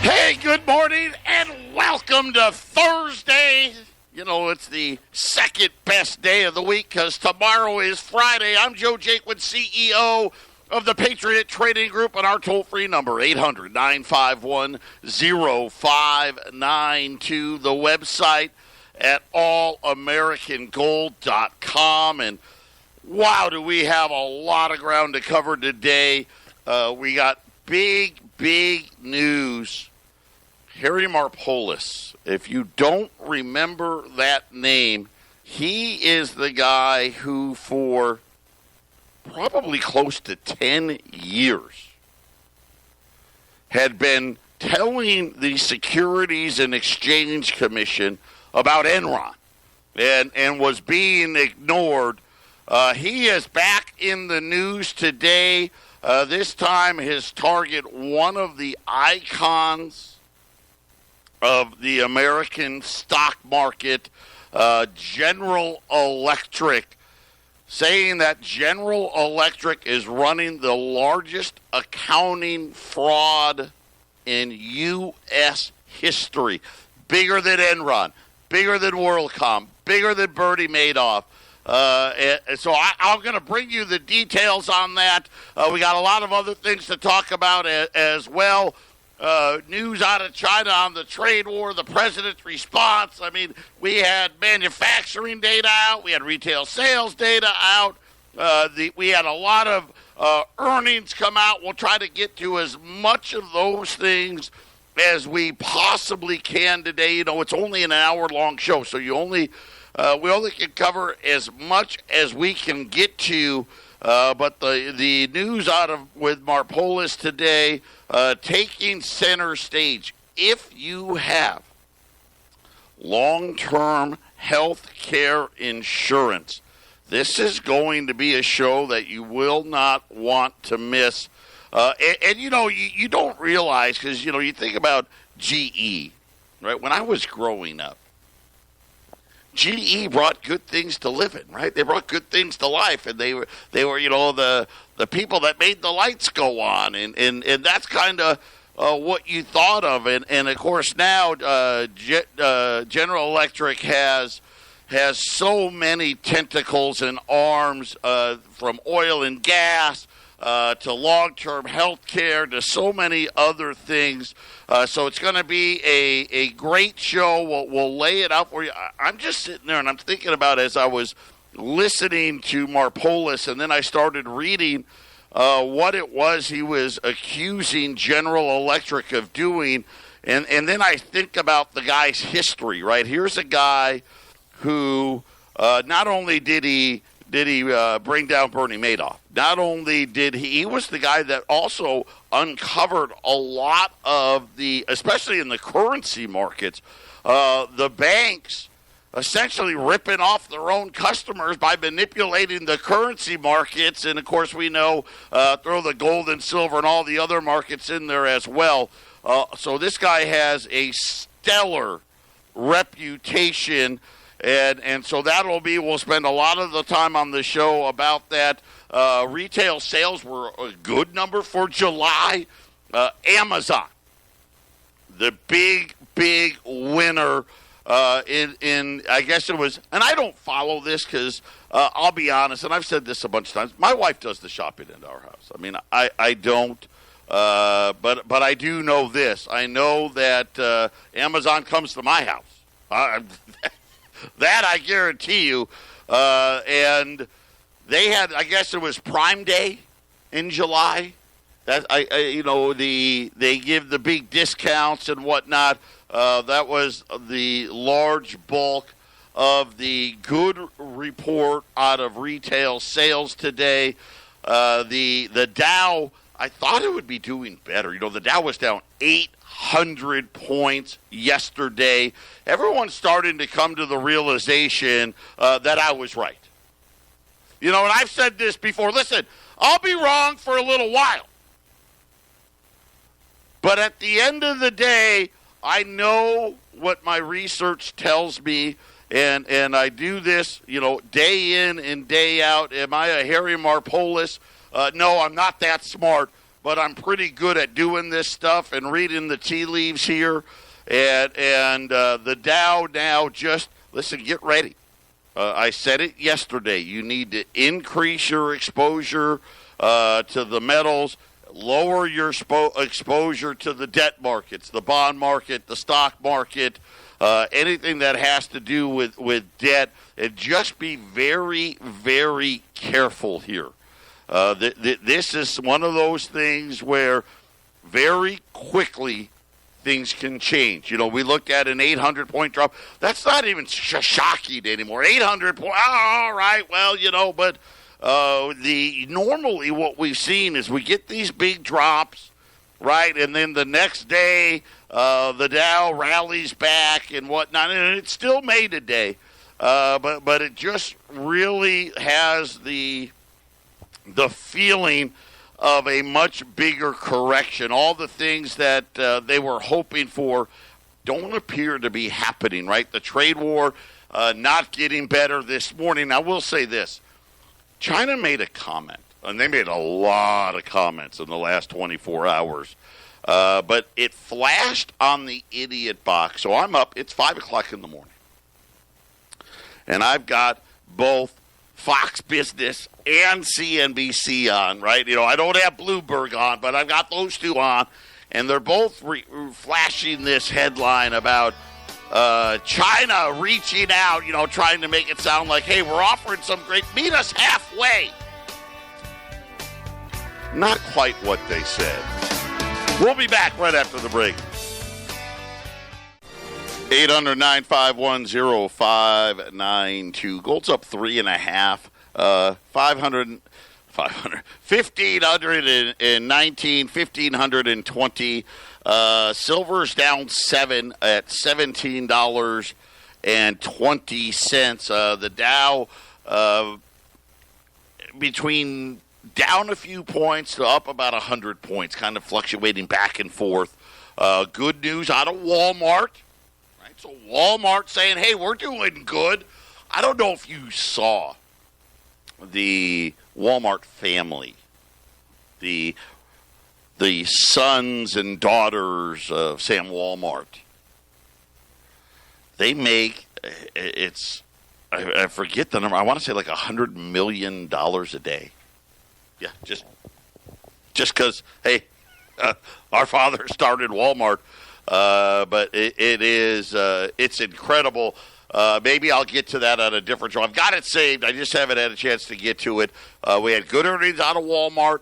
Hey, good morning and welcome to Thursday. You know, it's the second best day of the week because tomorrow is Friday. I'm Joe Jaquin, CEO of the Patriot Trading Group, and our toll-free number, 800-951-0592. The website at allamericangold.com. And wow, do we have a lot of ground to cover today. We got big news. Harry Marpolis, if you don't remember that name, he is the guy who for probably close to 10 years had been telling the Securities and Exchange Commission about Enron and was being ignored. He is back in the news today. This time his target, one of the icons of the American stock market, General Electric, saying that General Electric is running the largest accounting fraud in U.S. history. Bigger than Enron, bigger than WorldCom, bigger than Bernie Madoff. So I'm going to bring you the details on that. We got a lot of other things to talk about as well. News out of China on the trade war, the president's response. I mean, we had manufacturing data out. We had retail sales data out. We had a lot of earnings come out. We'll try to get to as much of those things as we possibly can today. You know, it's only an hour-long show, so we only can cover as much as we can get to. But the news out of with Marpolis today, taking center stage. If you have long-term health care insurance, this is going to be a show that you will not want to miss. And you know, you don't realize, because, you know, you think about GE, right? When I was growing up, GE brought good things to living, right? They brought good things to life, and they were you know, the people that made the lights go on, and that's kind of what you thought of, and of course now General Electric has so many tentacles and arms, from oil and gas to long-term health care to so many other things. So it's going to be a great show. We'll lay it out for you. I'm just sitting there and I'm thinking about, as I was listening to Marpolis, and then I started reading what it was he was accusing General Electric of doing. And then I think about the guy's history, right? Here's a guy who not only did he bring down Bernie Madoff, not only did he was the guy that also uncovered a lot of the, especially in the currency markets, the banks essentially ripping off their own customers by manipulating the currency markets. And, of course, we know, throw the gold and silver and all the other markets in there as well. So this guy has a stellar reputation. And so we'll spend a lot of the time on the show about that. Retail sales were a good number for July. Amazon, the big winner in I guess it was, and I don't follow this because I'll be honest, and I've said this a bunch of times, my wife does the shopping in our house. I mean, I don't, but I do know this. I know that Amazon comes to my house. That I guarantee you. And they had, I guess it was Prime Day in July. That they give the big discounts and whatnot. That was the large bulk of the good report out of retail sales today. The Dow, I thought it would be doing better. You know, the Dow was down 800 points yesterday. Everyone's starting to come to the realization that I was right. You know, and I've said this before. Listen, I'll be wrong for a little while. But at the end of the day, I know what my research tells me, and I do this, you know, day in and day out. Am I a Harry Marpolis? No, I'm not that smart. but I'm pretty good at doing this stuff and reading the tea leaves here. And the Dow now just, listen, get ready. I said it yesterday. You need to increase your exposure to the metals, lower your exposure to the debt markets, the bond market, the stock market, anything that has to do with debt, and just be very, very careful here. This is one of those things where very quickly things can change. You know, we looked at an 800-point drop. That's not even shocking anymore. 800 points, all right, well, you know, but normally what we've seen is we get these big drops, right, and then the next day the Dow rallies back and whatnot, and it still made a day, but it just really has the feeling of a much bigger correction. All the things that they were hoping for don't appear to be happening, right? The trade war not getting better this morning. I will say this. China made a comment, and they made a lot of comments in the last 24 hours, but it flashed on the idiot box. So I'm up. It's 5 o'clock in the morning, and I've got both Fox Business and CNBC on, right? You know, I don't have Bloomberg on, but I've got those two on, and they're both flashing this headline about China reaching out, you know, trying to make it sound like, hey, we're offering some great, meet us halfway. Not quite what they said. We'll be back right after the break. 800-951-0592. Gold's up 3.5. 1,519, 1,520. Silver's down 7 at $17.20. The Dow between down a few points to up about 100 points, kind of fluctuating back and forth. Good news out of Walmart. So Walmart saying, hey, we're doing good. I don't know if you saw the Walmart family, the sons and daughters of Sam Walmart. They make, I forget the number, I want to say like $100 million a day. Yeah, just because, hey, our father started Walmart. But it's incredible. Maybe I'll get to that on a different show. I've got it saved. I just haven't had a chance to get to it. We had good earnings out of Walmart,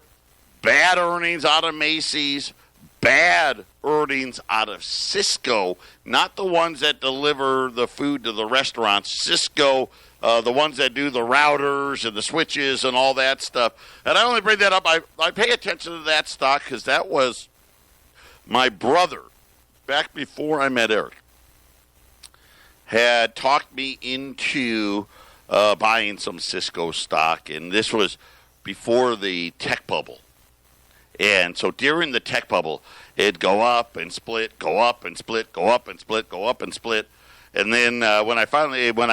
bad earnings out of Macy's, bad earnings out of Cisco, not the ones that deliver the food to the restaurants. Cisco, the ones that do the routers and the switches and all that stuff. And I only bring that up. I pay attention to that stock because that was my brother, back before I met Eric, had talked me into buying some Cisco stock, and this was before the tech bubble. And so during the tech bubble, it'd go up and split, go up and split, go up and split, go up and split. And then when I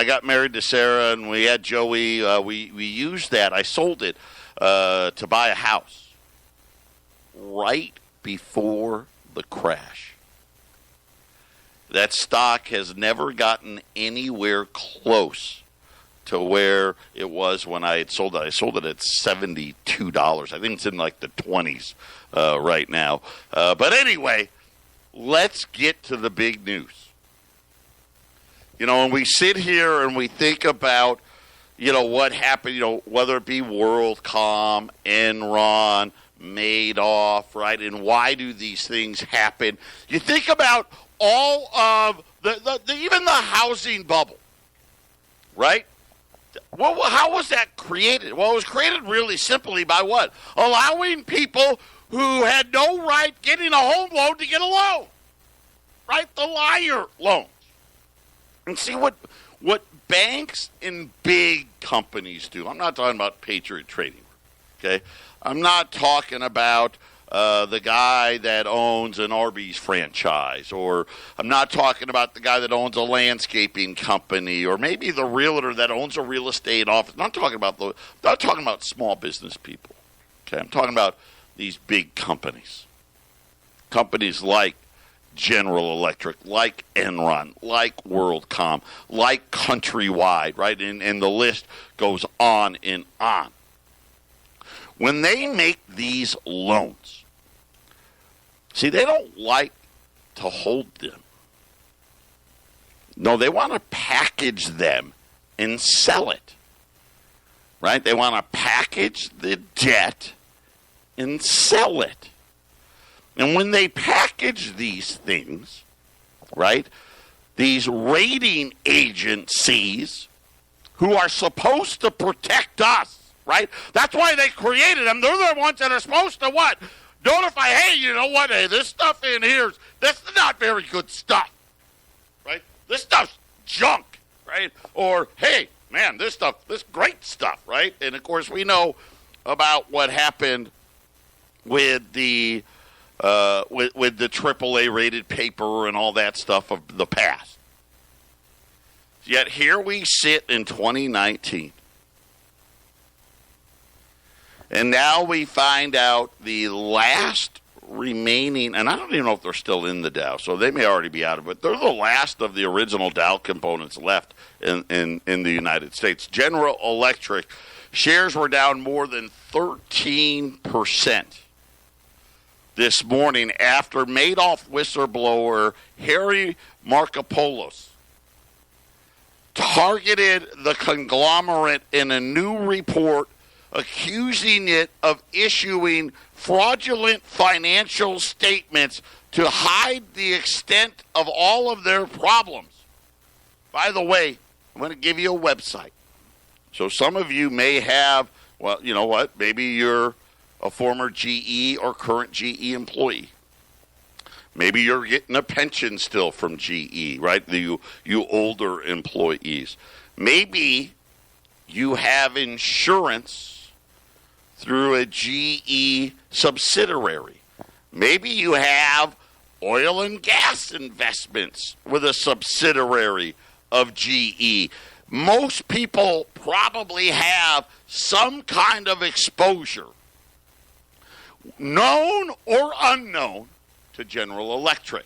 got married to Sarah and we had Joey, we used that. I sold it to buy a house right before the crash. That stock has never gotten anywhere close to where it was when I had sold it. I sold it at $72. I think it's in like the 20s right now. But anyway, let's get to the big news. You know, when we sit here and we think about, you know, what happened, you know, whether it be WorldCom, Enron, Madoff, right, and why do these things happen? You think about all of even the housing bubble, right? Well, how was that created? Well, it was created really simply by what? Allowing people who had no right getting a home loan to get a loan, right? The liar loans. And see what banks and big companies do. I'm not talking about Patriot Trading, okay? I'm not talking about the guy that owns an Arby's franchise, or I'm not talking about the guy that owns a landscaping company, or maybe the realtor that owns a real estate office. I'm not talking about small business people. Okay, I'm talking about these big companies. Companies like General Electric, like Enron, like WorldCom, like Countrywide, right? And the list goes on and on. When they make these loans, see, they don't like to hold them. No, they want to package them and sell it, right? They want to package the debt and sell it. And when they package these things, right, these rating agencies who are supposed to protect us, right? That's why they created them. They're the ones that are supposed to what? Notify, hey, you know what? Hey, this stuff in here, that's not very good stuff, right? This stuff's junk, right? Or, hey, man, this great stuff, right? And, of course, we know about what happened with the with the AAA rated paper and all that stuff of the past. Yet here we sit in 2019. And now we find out the last remaining, and I don't even know if they're still in the Dow, so they may already be out of it. They're the last of the original Dow components left in the United States. General Electric shares were down more than 13% this morning after Madoff whistleblower Harry Markopolos targeted the conglomerate in a new report accusing it of issuing fraudulent financial statements to hide the extent of all of their problems. By the way, I'm going to give you a website. So some of you may have, well, you know what, maybe you're a former GE or current GE employee. Maybe you're getting a pension still from GE, right? You older employees. Maybe you have insurance through a GE subsidiary. Maybe you have oil and gas investments with a subsidiary of GE. Most people probably have some kind of exposure, known or unknown, to General Electric.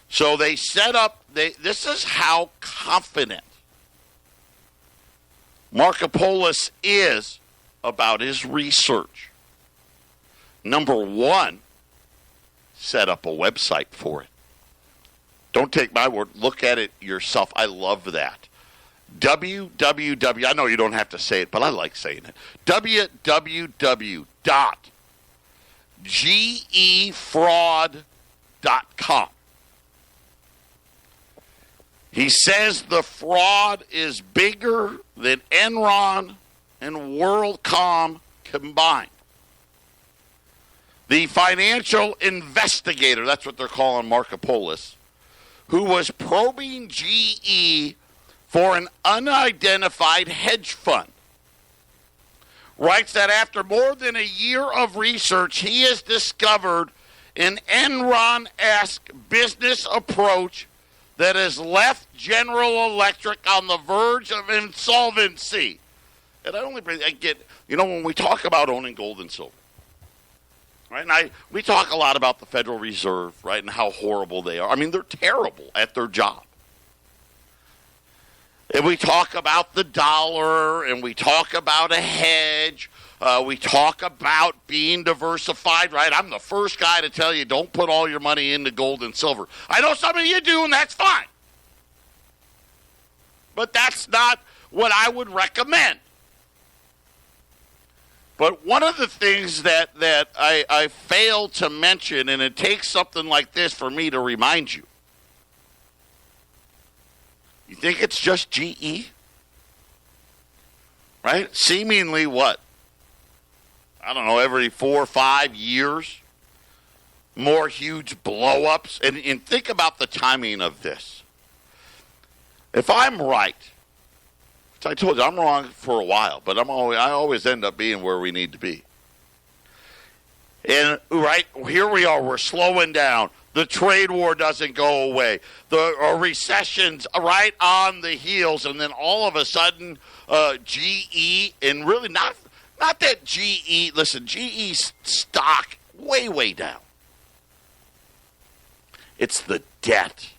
So they set up, this is how confident Markopolos is about his research. Number one, set up a website for it. Don't take my word. Look at it yourself. I love that. www. I know you don't have to say it, but I like saying it. www.gefraud.com. He says the fraud is bigger than Enron and WorldCom combined. The financial investigator, that's what they're calling Markopolos, who was probing GE for an unidentified hedge fund, writes that after more than a year of research, he has discovered an Enron-esque business approach that has left General Electric on the verge of insolvency. And I get, when we talk about owning gold and silver, right? And we talk a lot about the Federal Reserve, right, and how horrible they are. I mean, they're terrible at their job. And we talk about the dollar, and we talk about a hedge. We talk about being diversified, right? I'm the first guy to tell you don't put all your money into gold and silver. I know some of you do, and that's fine. But that's not what I would recommend. But one of the things that I failed to mention, and it takes something like this for me to remind you. You think it's just GE? Right? Seemingly what? I don't know, every 4 or 5 years, more huge blow-ups. And think about the timing of this. If I'm right, I told you I'm wrong for a while, but I always end up being where we need to be. And right here we are, we're slowing down. The trade war doesn't go away. The recession's right on the heels, and then all of a sudden, GE, and really not Not that GE, listen, GE's stock way, way down. It's the debt.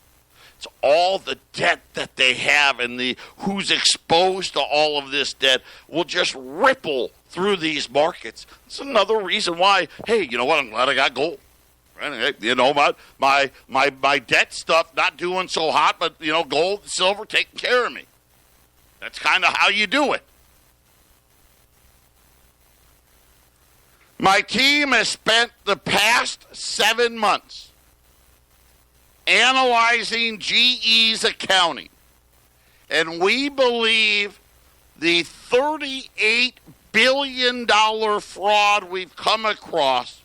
It's all the debt that they have, and who's exposed to all of this debt will just ripple through these markets. It's another reason why, hey, you know what, I'm glad I got gold. Right? You know, my debt stuff not doing so hot, but, you know, gold and silver taking care of me. That's kind of how you do it. My team has spent the past 7 months analyzing GE's accounting, and we believe the $38 billion fraud we've come across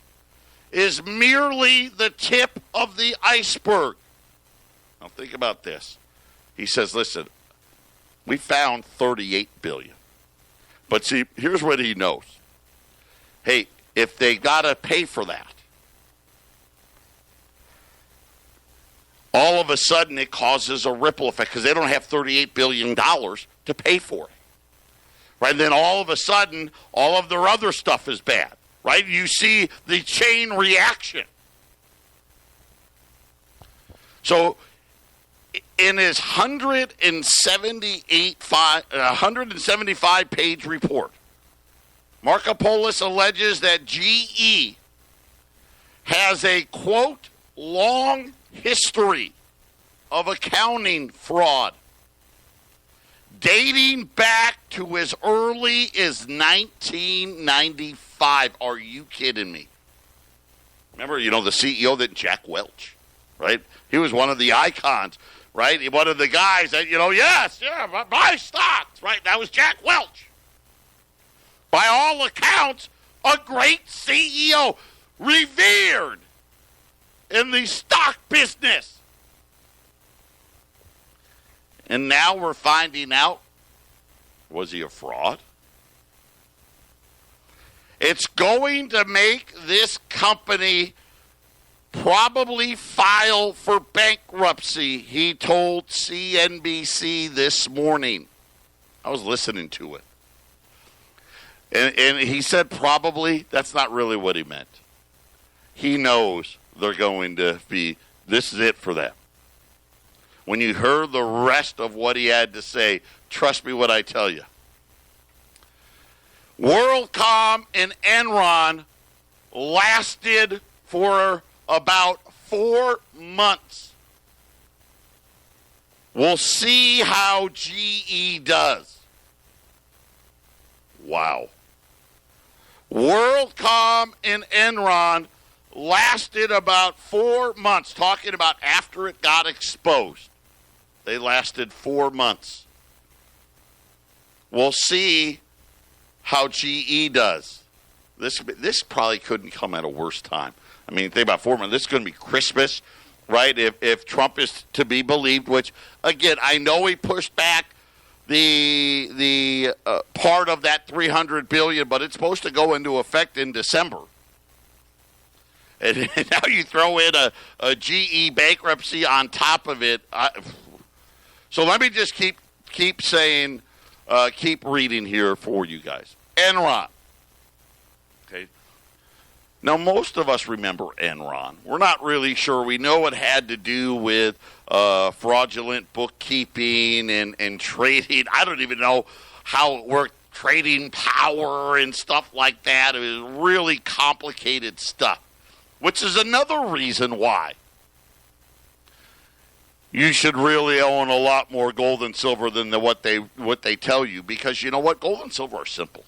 is merely the tip of the iceberg. Now think about this. He says, listen, we found $38 billion. But see, here's what he knows. Hey, if they got to pay for that, all of a sudden it causes a ripple effect because they don't have $38 billion to pay for it. Right? And then all of a sudden, all of their other stuff is bad. Right? You see the chain reaction. So in his 175-page report, Markopoulos alleges that GE has a, quote, long history of accounting fraud dating back to as early as 1995. Are you kidding me? Remember, you know, the CEO, that Jack Welch, right? He was one of the icons, right? One of the guys that, you know, buy stocks, right? That was Jack Welch. By all accounts, a great CEO, revered in the stock business. And now we're finding out, was he a fraud? It's going to make this company probably file for bankruptcy, he told CNBC this morning. I was listening to it. And he said probably. That's not really what he meant. He knows they're going to be, this is it for them. When you heard the rest of what he had to say, trust me what I tell you. WorldCom and Enron lasted for about 4 months. We'll see how GE does. Wow. WorldCom and Enron lasted about 4 months, talking about after it got exposed. They lasted 4 months. We'll see how GE does. This probably couldn't come at a worse time. I mean, think about 4 months. This is going to be Christmas, right? If Trump is to be believed, which, again, I know he pushed back the part of that $300 billion, but it's supposed to go into effect in December. And now you throw in a GE bankruptcy on top of it. So let me just keep saying, keep reading here for you guys. Enron. Okay. Now, most of us remember Enron. We're not really sure. We know it had to do with fraudulent bookkeeping and trading. I don't even know how it worked, trading power and stuff like that. It was really complicated stuff, which is another reason why you should really own a lot more gold and silver than what they tell you, because you know what? Gold and silver are simple.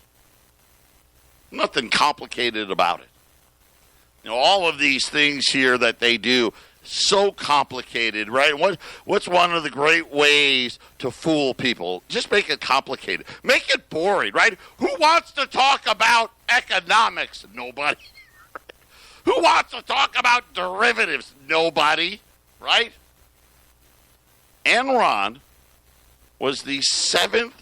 Nothing complicated about it. You know, all of these things here that they do, so complicated, right? What's one of the great ways to fool people? Just make it complicated. Make it boring, right? Who wants to talk about economics? Nobody. Who wants to talk about derivatives? Nobody, right? Enron was the 7th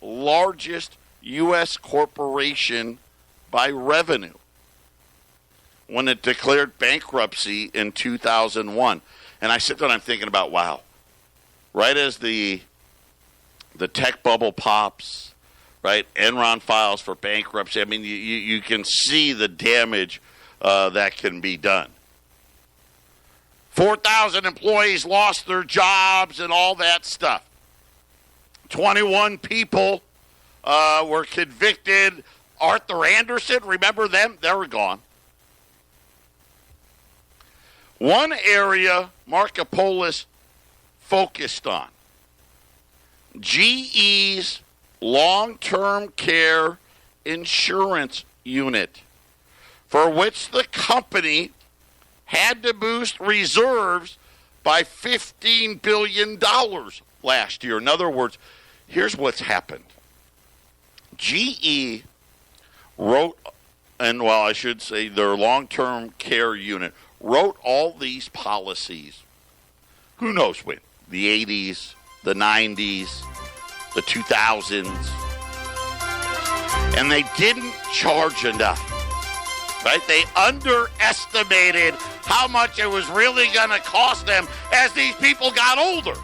largest U.S. corporation by revenue when it declared bankruptcy in 2001. And I sit there and I'm thinking about, wow, right as the tech bubble pops, right? Enron files for bankruptcy. I mean, you can see the damage that can be done. 4,000 employees lost their jobs and all that stuff. 21 people were convicted. Arthur Anderson, remember them? They were gone. One area Markopolos focused on, GE's long-term care insurance unit, for which the company had to boost reserves by $15 billion last year. In other words, here's what's happened. GE wrote, and well, I should say their long-term care unit, wrote all these policies, who knows when, the 80s, the 90s, the 2000s, and they didn't charge enough, right? They underestimated how much it was really going to cost them as these people got older.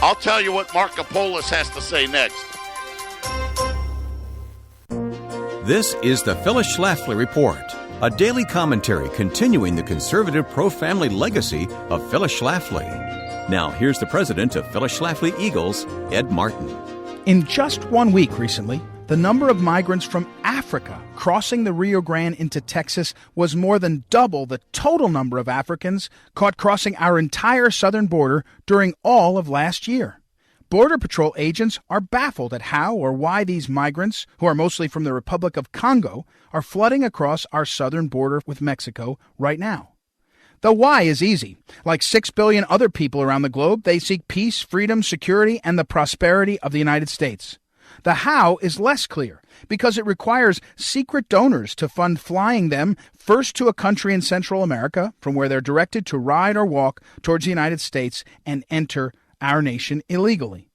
I'll tell you what Markopolos has to say next. This is the Phyllis Schlafly Report, a daily commentary continuing the conservative pro-family legacy of Phyllis Schlafly. Now, here's the president of Phyllis Schlafly Eagles, Ed Martin. In just 1 week recently, the number of migrants from Africa crossing the Rio Grande into Texas was more than double the total number of Africans caught crossing our entire southern border during all of last year. Border Patrol agents are baffled at how or why these migrants, who are mostly from the Republic of Congo, are flooding across our southern border with Mexico right now. The why is easy. Like 6 billion other people around the globe, they seek peace, freedom, security, and the prosperity of the United States. The how is less clear because it requires secret donors to fund flying them first to a country in Central America, from where they're directed to ride or walk towards the United States and enter our nation illegally.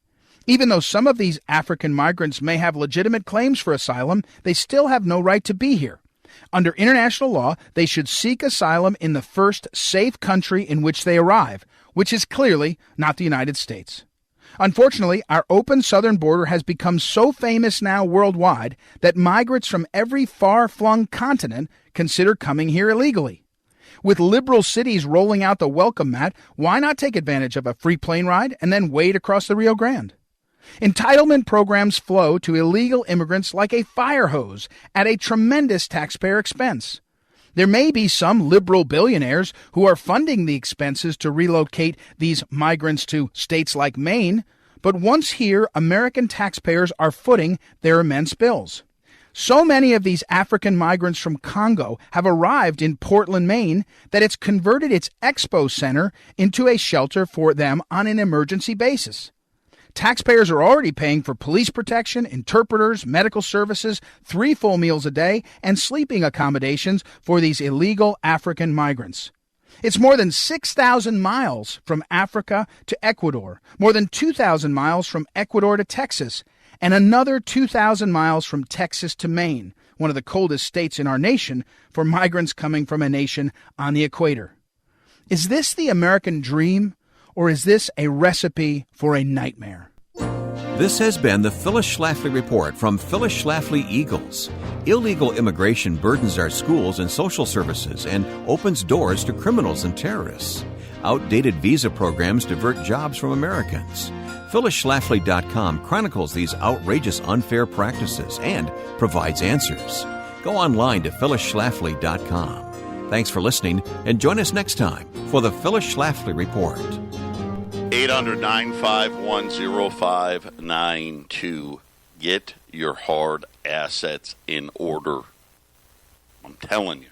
Even though some of these African migrants may have legitimate claims for asylum, they still have no right to be here. Under international law, they should seek asylum in the first safe country in which they arrive, which is clearly not the United States. Unfortunately, our open southern border has become so famous now worldwide that migrants from every far-flung continent consider coming here illegally. With liberal cities rolling out the welcome mat, why not take advantage of a free plane ride and then wade across the Rio Grande? Entitlement programs flow to illegal immigrants like a fire hose at a tremendous taxpayer expense. There may be some liberal billionaires who are funding the expenses to relocate these migrants to states like Maine, but once here, American taxpayers are footing their immense bills. So many of these African migrants from Congo have arrived in Portland, Maine, that it's converted its expo center into a shelter for them on an emergency basis. Taxpayers are already paying for police protection, interpreters, medical services, 3 full meals a day, and sleeping accommodations for these illegal African migrants. It's more than 6,000 miles from Africa to Ecuador, more than 2,000 miles from Ecuador to Texas, and another 2,000 miles from Texas to Maine, one of the coldest states in our nation, for migrants coming from a nation on the equator. Is this the American dream, or is this a recipe for a nightmare? This has been the Phyllis Schlafly Report from Phyllis Schlafly Eagles. Illegal immigration burdens our schools and social services and opens doors to criminals and terrorists. Outdated visa programs divert jobs from Americans. PhyllisSchlafly.com chronicles these outrageous unfair practices and provides answers. Go online to PhyllisSchlafly.com. Thanks for listening, and join us next time for the Phyllis Schlafly Report. 800-951-0592. Get your hard assets in order. I'm telling you,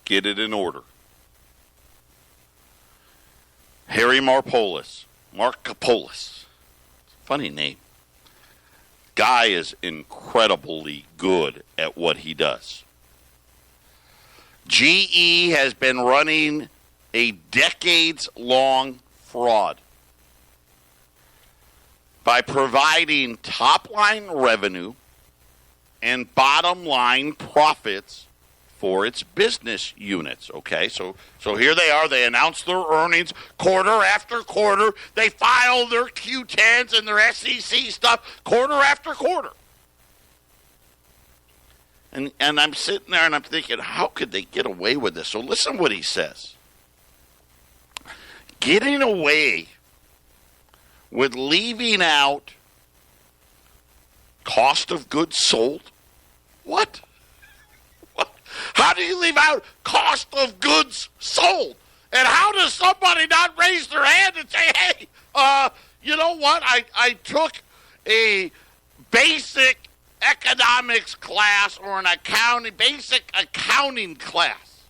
get it in order. Harry Markopolos. Funny name. Guy is incredibly good at what he does. GE has been running a decades-long fraud by providing top-line revenue and bottom-line profits for its business units. Okay, so here they are. They announce their earnings quarter after quarter. They file their Q10s and their SEC stuff quarter after quarter. And I'm sitting there and I'm thinking, how could they get away with this? So listen what he says. Getting away with leaving out cost of goods sold? What? How do you leave out cost of goods sold? And how does somebody not raise their hand and say, hey, you know what? I took a basic economics class or basic accounting class.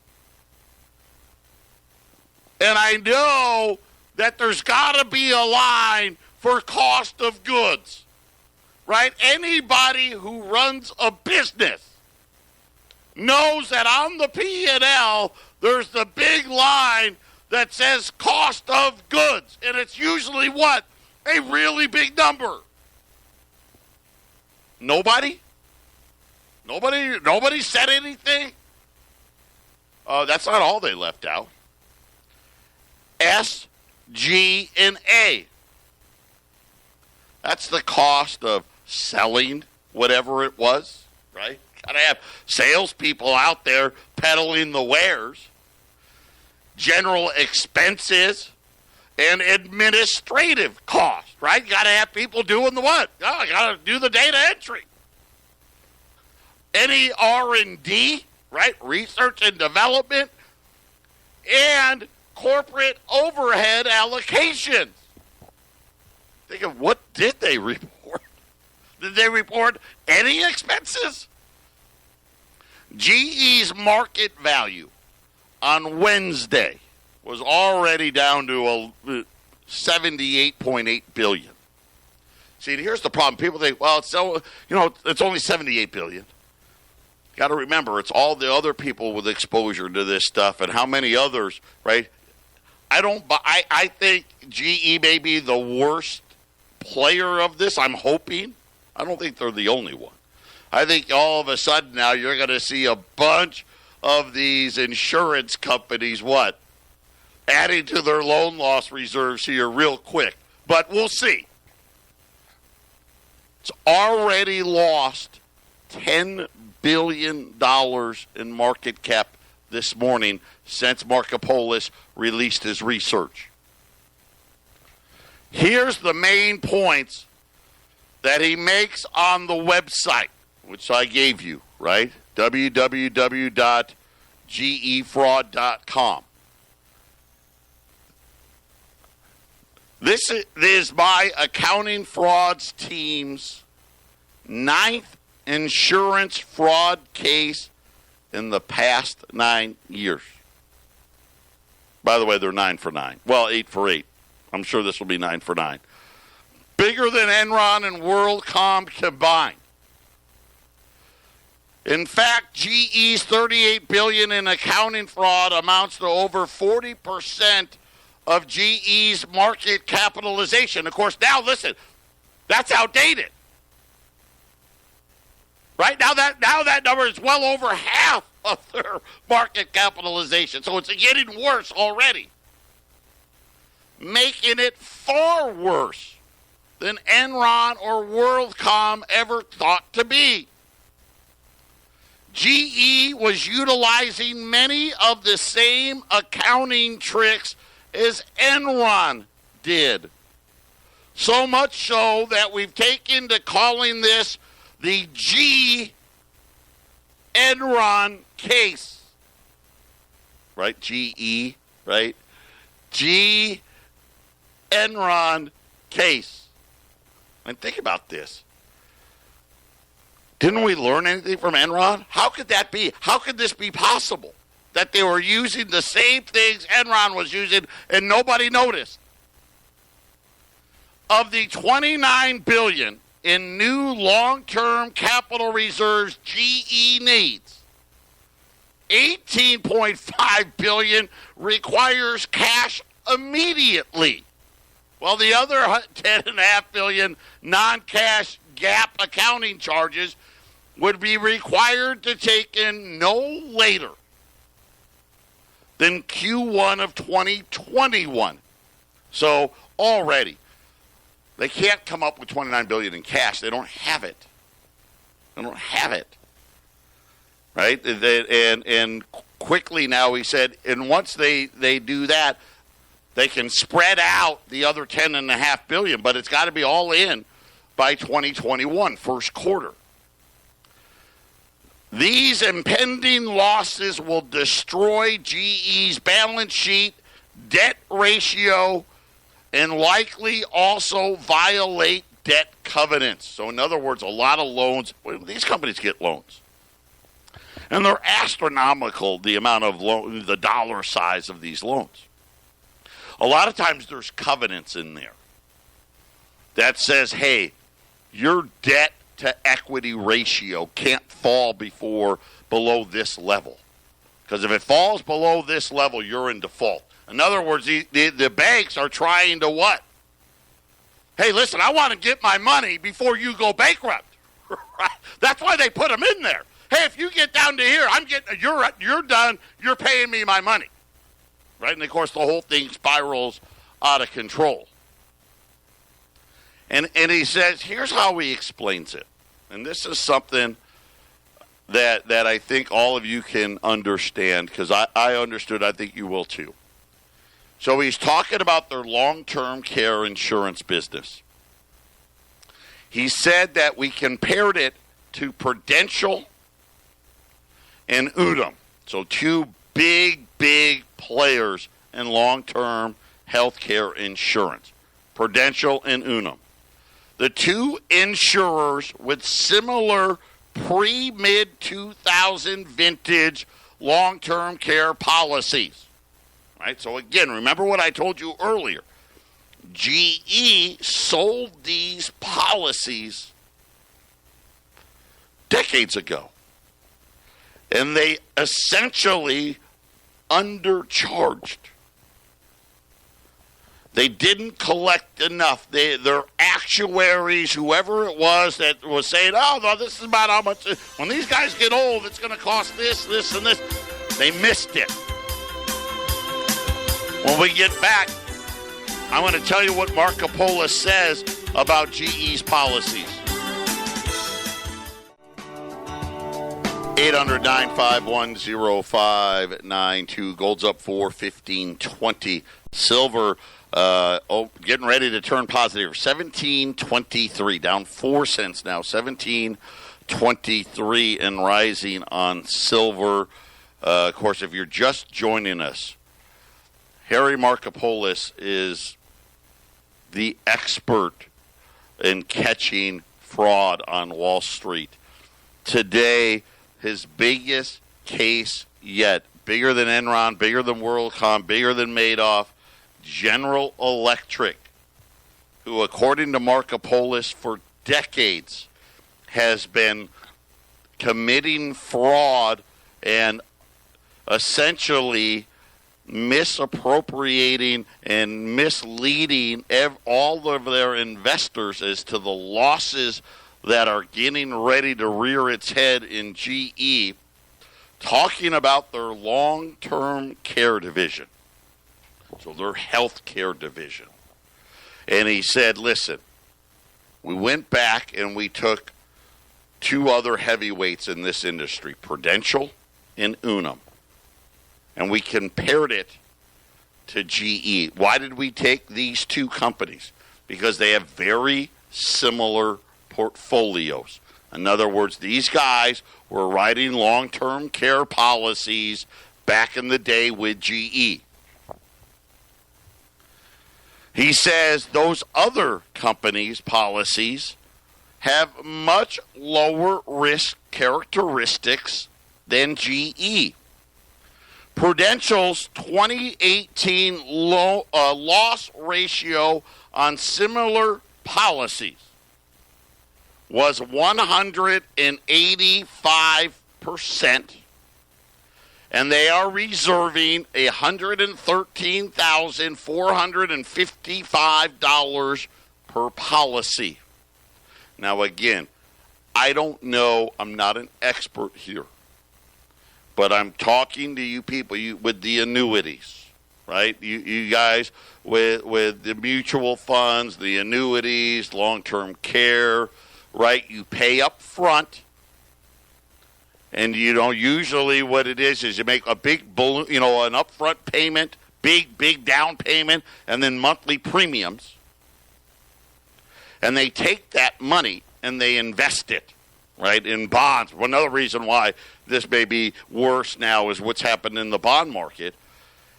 And I know that there's got to be a line for cost of goods, right? Anybody who runs a business knows that on the P&L, there's the big line that says cost of goods. And it's usually what? A really big number. Nobody said anything? That's not all they left out. S, G, and A. That's the cost of selling whatever it was, right? Got to have salespeople out there peddling the wares. General expenses and administrative costs, right? You got to have people doing the what? Oh, you got to do the data entry. Any R&D, right? Research and development and corporate overhead allocations. Think of what did they report? Did they report any expenses? GE's market value on Wednesday was already down to $78.8 billion. See, here's the problem. People think, well, it's only $78 billion. Got to remember, it's all the other people with exposure to this stuff and how many others, right? I think GE may be the worst player of this. I'm hoping. I don't think they're the only one. I think all of a sudden now you're going to see a bunch of these insurance companies, adding to their loan loss reserves here real quick. But we'll see. It's already lost $10 billion in market cap this morning since Markopolis released his research. Here's the main points that he makes on the website, which I gave you, right? www.gefraud.com. This is my accounting frauds team's 9th insurance fraud case in the past 9 years. By the way, they're 9 for 9. Well, 8 for 8. I'm sure this will be 9 for 9. Bigger than Enron and WorldCom combined. In fact, GE's $38 billion in accounting fraud amounts to over 40% of GE's market capitalization. Of course, now listen, that's outdated. Right? Now that number is well over half of their market capitalization. So it's getting worse already. Making it far worse than Enron or WorldCom ever thought to be. GE was utilizing many of the same accounting tricks as Enron did. So much so that we've taken to calling this the G Enron case. Right? GE, right? G Enron case. And think about this. Didn't we learn anything from Enron? How could that be? How could this be possible? That they were using the same things Enron was using and nobody noticed. Of the $29 billion in new long-term capital reserves GE needs, $18.5 billion requires cash immediately, while the other $10.5 billion non-cash GAAP accounting charges would be required to take in no later than Q1 of 2021. So already, they can't come up with $29 billion in cash. They don't have it. They don't have it. Right? And quickly now, he said, and once they do that, they can spread out the other $10.5 billion, but it's got to be all in by 2021, first quarter. These impending losses will destroy GE's balance sheet, debt ratio, and likely also violate debt covenants. So in other words, a lot of loans, these companies get loans. And they're astronomical, the amount of loan, the dollar size of these loans. A lot of times there's covenants in there that says, hey, your debt to equity ratio can't fall below this level. Because if it falls below this level, you're in default. In other words, the banks are trying to what? Hey, listen, I want to get my money before you go bankrupt. That's why they put them in there. Hey, if you get down to here, you're done. You're paying me my money. Right? And, of course, the whole thing spirals out of control. And he says, here's how he explains it. And this is something that I think all of you can understand, because I understood. I think you will too. So he's talking about their long-term care insurance business. He said that we compared it to Prudential and Unum. So two big players in long-term health care insurance. Prudential and Unum. The two insurers with similar pre-mid-2000 vintage long-term care policies. Right? So again, remember what I told you earlier. GE sold these policies decades ago. And they essentially undercharged. They didn't collect enough. Their actuaries, whoever it was that was saying, oh, no, this is about how much. When these guys get old, it's going to cost this, and this. They missed it. When we get back, I want to tell you what Marco Polo says about GE's policies. 800-951-0592. Gold's up 4-15-20. Silver getting ready to turn positive. 17.23, down 4 cents now. 17.23 and rising on silver. Of course, if you're just joining us, Harry Markopoulos is the expert in catching fraud on Wall Street. Today, his biggest case yet, bigger than Enron, bigger than WorldCom, bigger than Madoff, General Electric, who, according to Markopoulos, for decades has been committing fraud and essentially misappropriating and misleading all of their investors as to the losses that are getting ready to rear its head in GE, talking about their long-term care division. So their health care division. And he said, listen, we went back and we took two other heavyweights in this industry, Prudential and Unum, and we compared it to GE. Why did we take these two companies? Because they have very similar portfolios. In other words, these guys were writing long-term care policies back in the day with GE. He says those other companies' policies have much lower risk characteristics than GE. Prudential's 2018 loss ratio on similar policies was 185%, and they are reserving $113,455 per policy. Now, again, I don't know. I'm not an expert here. But I'm talking to you people with the annuities, right? You guys with the mutual funds, the annuities, long-term care, right? You pay up front. And, usually what it is you make a big balloon, an upfront payment, big down payment, and then monthly premiums. And they take that money and they invest it, right, in bonds. Well, another reason why this may be worse now is what's happened in the bond market.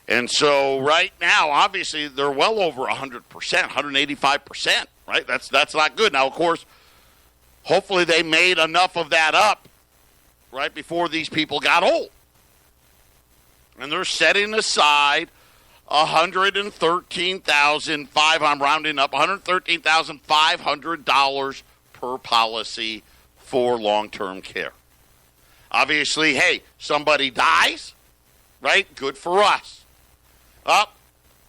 And so right now, obviously, they're well over 100%, 185%, right? That's not good. Now, of course, hopefully they made enough of that up right before these people got old. And they're setting aside $113,500, I'm rounding up, $113,500 per policy for long-term care. Obviously, hey, somebody dies, right? Good for us.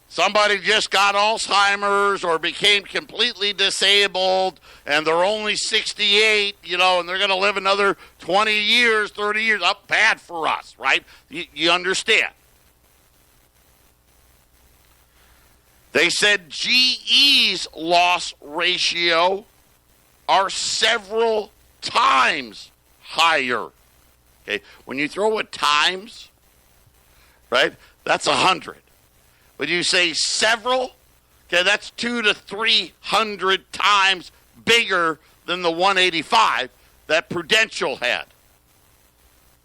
Somebody just got Alzheimer's or became completely disabled and they're only 68, and they're going to live another 20 years, 30 years. Bad for us, right? You understand. They said GE's loss ratio are several times higher. Okay, when you throw a times, right, that's 100. When you say several, okay, that's 200 to 300 times bigger than the 185 that Prudential had.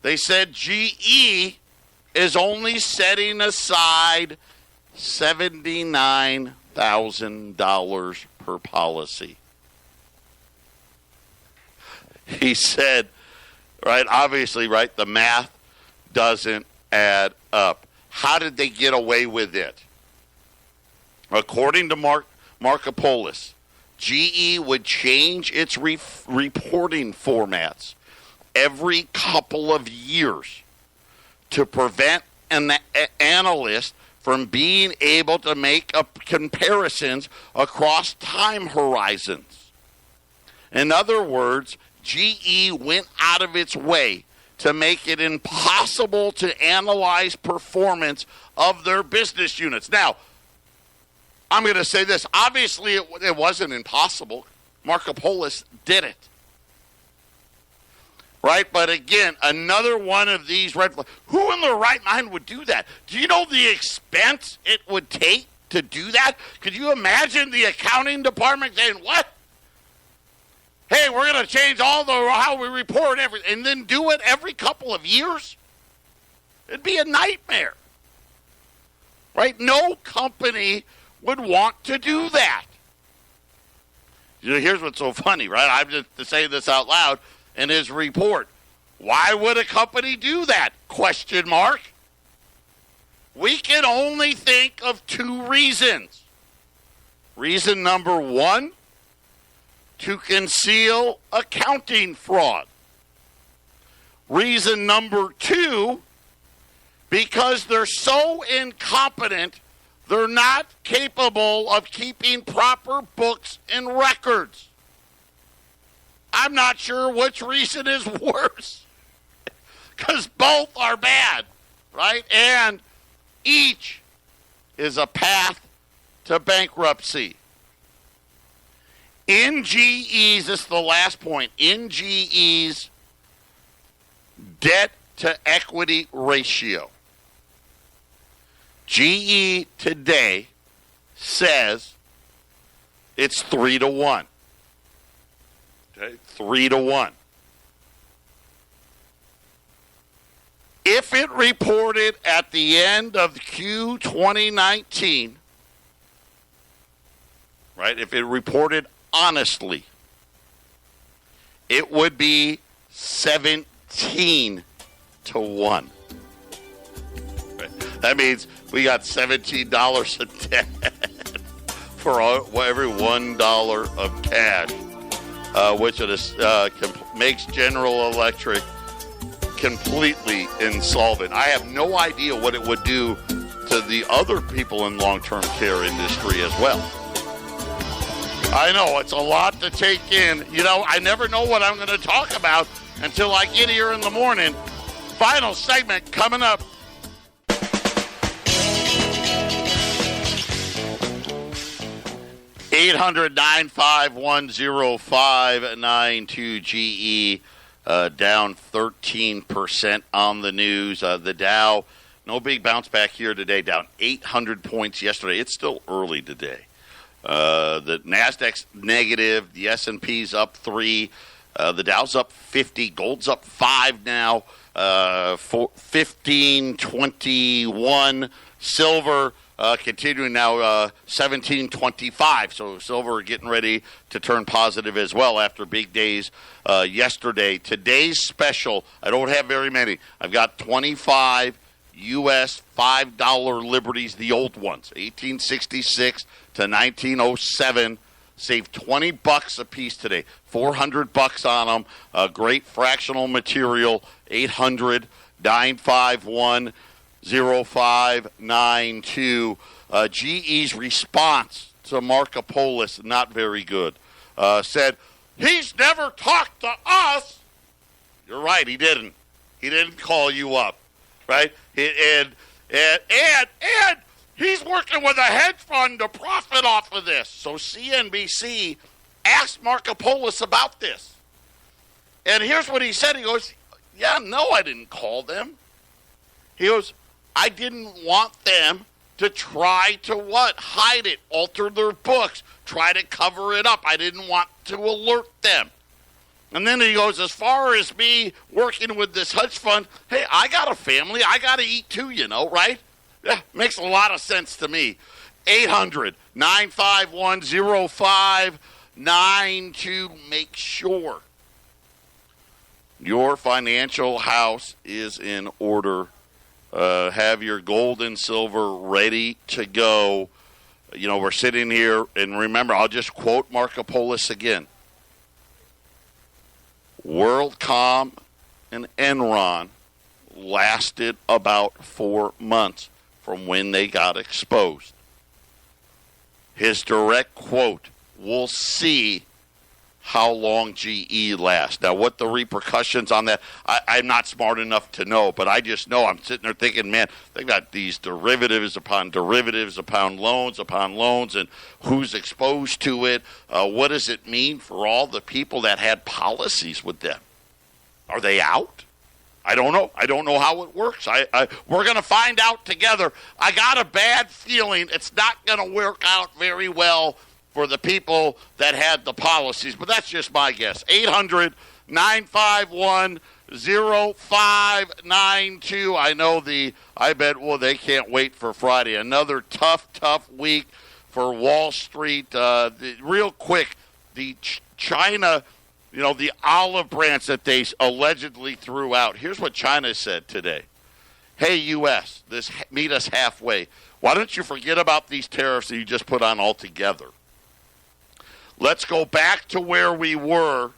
They said GE is only setting aside $79,000 per policy. He said, right, obviously, right, the math doesn't add up. How did they get away with it? According to Markopolis, GE would change its reporting formats every couple of years to prevent an analyst from being able to make comparisons across time horizons. In other words, GE went out of its way to make it impossible to analyze performance of their business units. Now, I'm going to say this. Obviously, it wasn't impossible. Markopolis did it. Right? But again, another one of these red flags. Who in their right mind would do that? Do you know the expense it would take to do that? Could you imagine the accounting department saying, what? Hey, we're going to change how we report everything, and then do it every couple of years? It'd be a nightmare. Right? No company would want to do that. Here's what's so funny, right? I'm just to say this out loud in his report. Why would a company do that? Question mark. We can only think of two reasons. Reason number one, to conceal accounting fraud. Reason number two, because they're so incompetent, they're not capable of keeping proper books and records. I'm not sure which reason is worse, because both are bad, right? And each is a path to bankruptcy. In GE's, this is the last point, in GE's debt-to-equity ratio, GE today says it's 3-1. Okay, 3-1. If it reported at the end of Q 2019, right, if it reported honestly, it would be 17-1. Right. That means we got $17 a debt for every $1 of cash, which makes General Electric completely insolvent. I have no idea what it would do to the other people in long-term care industry as well. I know, it's a lot to take in. You know, I never know what I'm going to talk about until I get here in the morning. Final segment coming up. (800-951-0592) GE down 13% on the news. The Dow, no big bounce back here today, down 800 points yesterday. It's still early today. The NASDAQ's negative. The S&P's up 3. The Dow's up 50. Gold's up 5 now. 15.21. Silver continuing now 17.25. So silver getting ready to turn positive as well after big days yesterday. Today's special, I don't have very many. I've got 25 U.S. $5 Liberties, the old ones, 1866 to 1907. Saved $20 a piece today, $400 on them. Great fractional material, 800-951-0592. GE's response to Marco Polis, not very good. Said, he's never talked to us. You're right, he didn't. He didn't call you up, right? And he's working with a hedge fund to profit off of this. So CNBC asked Marco Polis about this. And here's what he said. He goes, yeah, no, I didn't call them. He goes, I didn't want them to try to what? Hide it, alter their books, try to cover it up. I didn't want to alert them. And then he goes, as far as me working with this hedge fund, hey, I got a family. I got to eat too, you know, right? Yeah, makes a lot of sense to me. 800-951-0592. Make sure your financial house is in order. Have your gold and silver ready to go. You know, we're sitting here, and remember, I'll just quote Marco Polis again. WorldCom and Enron lasted about 4 months from when they got exposed. His direct quote, we'll see how long GE lasts. Now, what the repercussions on that, I'm not smart enough to know, but I just know I'm sitting there thinking, man, they got these derivatives upon loans, and who's exposed to it. What does it mean for all the people that had policies with them? Are they out? I don't know. I don't know how it works. We're going to find out together. I got a bad feeling it's not going to work out very well for the people that had the policies, but that's just my guess. 800-951-0592. I bet, well, they can't wait for Friday. Another tough week for Wall Street. Real quick, the China, you know, the olive branch that they allegedly threw out. Here's what China said today. Hey, U.S., meet us halfway. Why don't you forget about these tariffs that you just put on altogether? Let's go back to where we were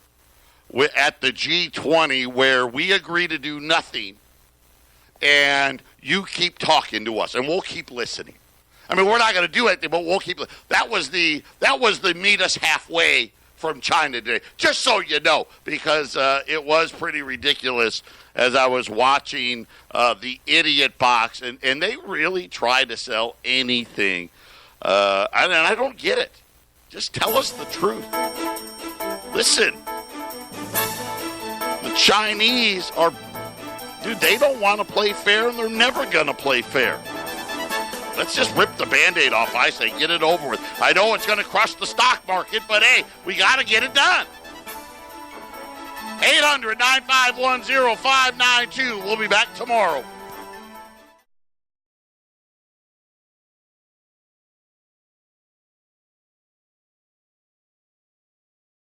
at the G20, where we agree to do nothing, and you keep talking to us, and we'll keep listening. I mean, we're not going to do anything, but we'll keep. That was the meet us halfway from China today, just so you know, because it was pretty ridiculous as I was watching the Idiot Box, and they really tried to sell anything, and I don't get it. Just tell us the truth. Listen, the Chinese are, dude, they don't want to play fair, and they're never going to play fair. Let's just rip the Band-Aid off, I say. Get it over with. I know it's going to crush the stock market, but, hey, we got to get it done. 800-951-0592. We'll be back tomorrow.